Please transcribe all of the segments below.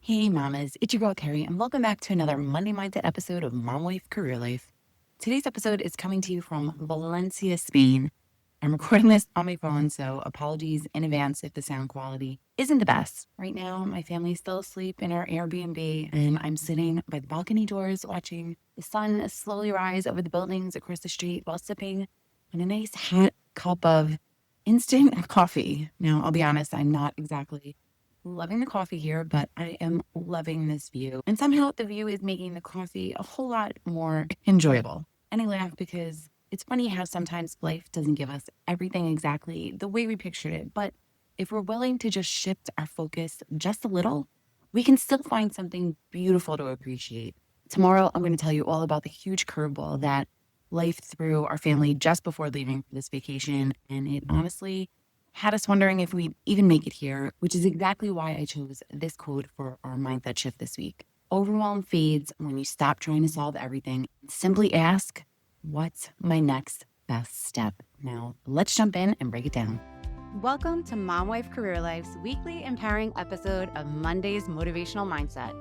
Hey mamas, it's your girl Carrie, and welcome back to another Monday Mindset episode of Mom Life Career Life. Today's episode is coming to you from Valencia, Spain. I'm recording this on my phone, so apologies in advance if the sound quality isn't the best. Right now, my family's still asleep in our Airbnb, and I'm sitting by the balcony doors watching the sun slowly rise over the buildings across the street while sipping on a nice hot cup of instant coffee. Now, I'll be honest, I'm not exactly loving the coffee here, but I am loving this view. And somehow the view is making the coffee a whole lot more enjoyable. And I laugh because it's funny how sometimes life doesn't give us everything exactly the way we pictured it. But if we're willing to just shift our focus just a little, we can still find something beautiful to appreciate. Tomorrow, I'm going to tell you all about the huge curveball that life threw our family just before leaving for this vacation. And it honestly had us wondering if we'd even make it here, which is exactly why I chose this quote for our mindset shift this week. Overwhelm fades when you stop trying to solve everything and simply ask, what's my next best step? Now, let's jump in and break it down. Welcome to Mom Wife Career Life's weekly empowering episode of Monday's Motivational Mindset.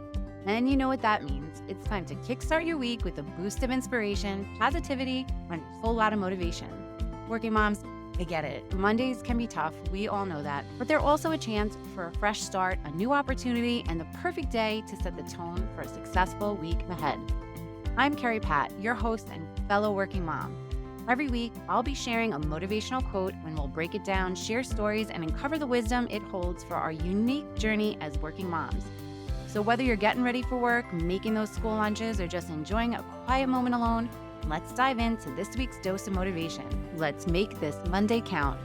And you know what that means. It's time to kickstart your week with a boost of inspiration, positivity, and a whole lot of motivation. Working moms, I get it. Mondays can be tough. We all know that. But they're also a chance for a fresh start, a new opportunity, and the perfect day to set the tone for a successful week ahead. I'm Carrie Pat, your host and fellow working mom. Every week, I'll be sharing a motivational quote and we'll break it down, share stories, and uncover the wisdom it holds for our unique journey as working moms. So whether you're getting ready for work, making those school lunches, or just enjoying a quiet moment alone, let's dive into this week's dose of motivation. Let's make this Monday count.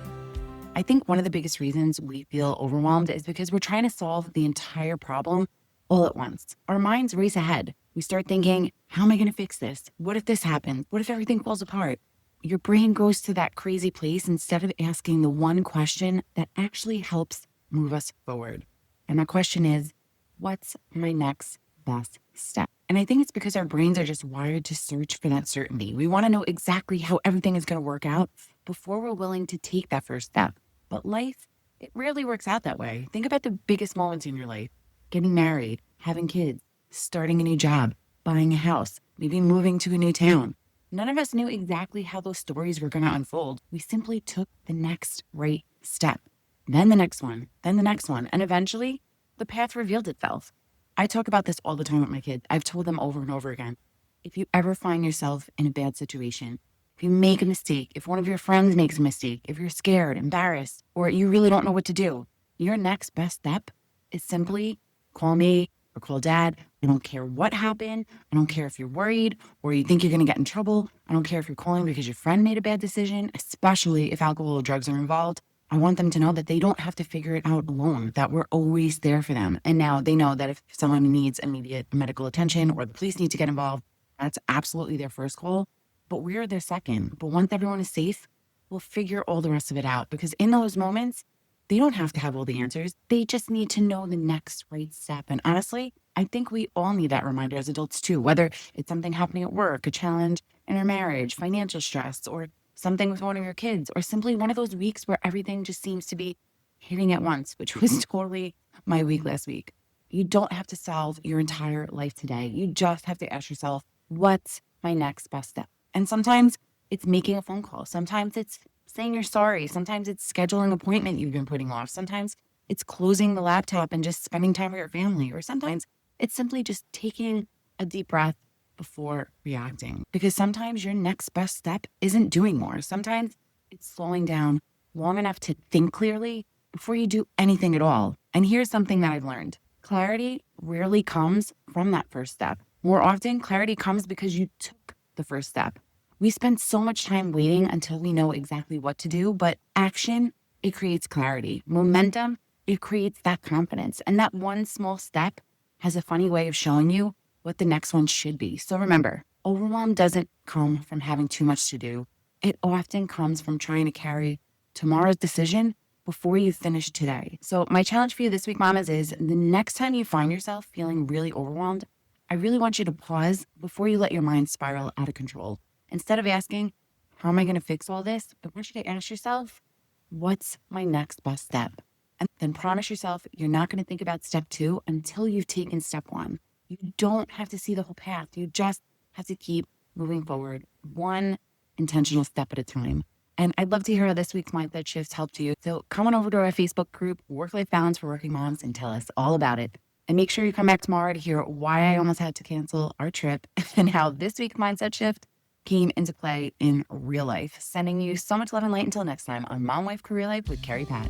I think one of the biggest reasons we feel overwhelmed is because we're trying to solve the entire problem all at once. Our minds race ahead. We start thinking, how am I going to fix this? What if this happens? What if everything falls apart? Your brain goes to that crazy place instead of asking the one question that actually helps move us forward. And that question is, what's my next best step? And I think it's because our brains are just wired to search for that certainty. We want to know exactly how everything is going to work out before we're willing to take that first step. But life, it rarely works out that way. Think about the biggest moments in your life: getting married, having kids, starting a new job, buying a house, maybe moving to a new town. None of us knew exactly how those stories were going to unfold. We simply took the next right step, then the next one, then the next one. And eventually, the path revealed itself. I talk about this all the time with my kids. I've told them over and over again. If you ever find yourself in a bad situation, if you make a mistake, if one of your friends makes a mistake, if you're scared, embarrassed, or you really don't know what to do, your next best step is simply call me or call dad. I don't care what happened. I don't care if you're worried or you think you're going to get in trouble. I don't care if you're calling because your friend made a bad decision, especially if alcohol or drugs are involved. I want them to know that they don't have to figure it out alone, that we're always there for them. And now they know that if someone needs immediate medical attention or the police need to get involved, that's absolutely their first call. But we're their second. But once everyone is safe, we'll figure all the rest of it out, because in those moments, they don't have to have all the answers. They just need to know the next right step. And honestly, I think we all need that reminder as adults too, whether it's something happening at work, a challenge in our marriage, financial stress, or something with one of your kids, or simply one of those weeks where everything just seems to be hitting at once, which was totally my week last week. You don't have to solve your entire life today. You just have to ask yourself, what's my next best step? And sometimes it's making a phone call. Sometimes it's saying you're sorry. Sometimes it's scheduling an appointment you've been putting off. Sometimes it's closing the laptop and just spending time with your family. Or sometimes it's simply just taking a deep breath before reacting. Because sometimes your next best step isn't doing more. Sometimes it's slowing down long enough to think clearly before you do anything at all. And here's something that I've learned. Clarity rarely comes from that first step. More often, clarity comes because you took the first step. We spend so much time waiting until we know exactly what to do, but action, it creates clarity. Momentum, it creates that confidence. And that one small step has a funny way of showing you what the next one should be. So remember, overwhelm doesn't come from having too much to do. It often comes from trying to carry tomorrow's decision before you finish today. So my challenge for you this week, mamas, is the next time you find yourself feeling really overwhelmed, I really want you to pause before you let your mind spiral out of control. Instead of asking, how am I going to fix all this? I want you to ask yourself, what's my next best step? And then promise yourself you're not going to think about step 2 until you've taken step 1. You don't have to see the whole path. You just have to keep moving forward, one intentional step at a time. And I'd love to hear how this week's mindset shift helped you. So come on over to our Facebook group, Work-Life Balance for Working Moms, and tell us all about it. And make sure you come back tomorrow to hear why I almost had to cancel our trip and how this week's mindset shift came into play in real life. Sending you so much love and light until next time on Mom Wife Career Life with Carrie Pat.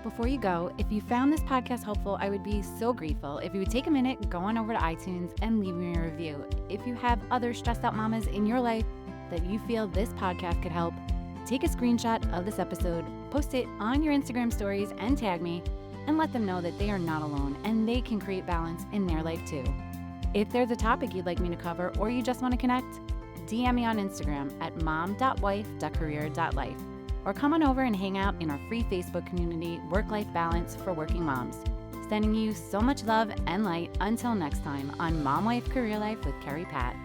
Before you go, if you found this podcast helpful, I would be so grateful if you would take a minute, go on over to iTunes and leave me a review. If you have other stressed out mamas in your life that you feel this podcast could help, take a screenshot of this episode, post it on your Instagram stories and tag me, and let them know that they are not alone and they can create balance in their life too. If there's a topic you'd like me to cover or you just want to connect, DM me on Instagram at mom.wife.career.life. Or come on over and hang out in our free Facebook community, Work-Life Balance for Working Moms. Sending you so much love and light until next time on Mom Wife Career Life with Carrie Pat.